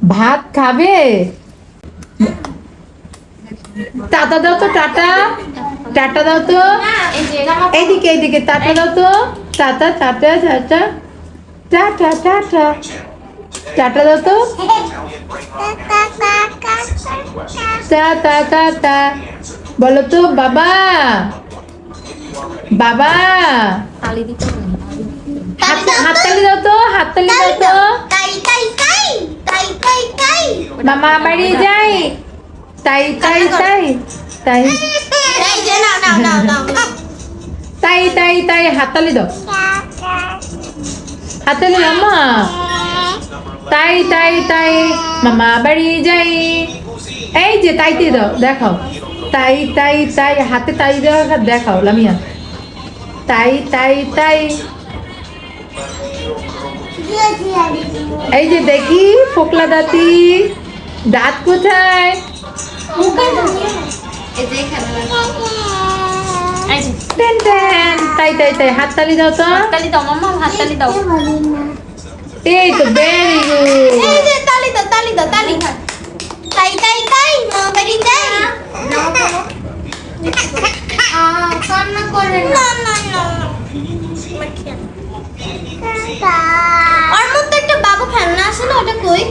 ভাত খাবে? টাটা দাও তো, টাটা টাটা দাও তো। এইদিকে এইদিকে টাটা দাও তো। Tata tata tata tata tata tata দাও তো। টাটা টাটা বলো তো বাবা, বাবা। হাততালি দাও তো, হাততালি দাও তো। মামা বাড়ি যাই, তাই তাই তাই তাই তাই তাই তাই হাততালি দাও, হাততালি দাও মা। তাই তাই তাই মামা বাড়ি যাই। এই যে তাইতে দাও, দেখাও। তাই তাই তাই হাতে তাই দেওয়া দেখাও লামিয়া। তাই তাই তাই। এই যে দেখি ফোকলা দাঁতি, দাঁত কোথায়? টেন টেন তাই তাই তাই হাততালি দাও তো। হাততালি দাও মাম্মা, হাততালি দাও। এই তো ভেরি গুড। এই যে তালি দাও, তালি দাও, তালি। তাই তাই তাই মা বাড়ি যাই। কান্না করে না না না। ওর মধ্যে একটা বাবু খেলনা আছে না, ওটা কই?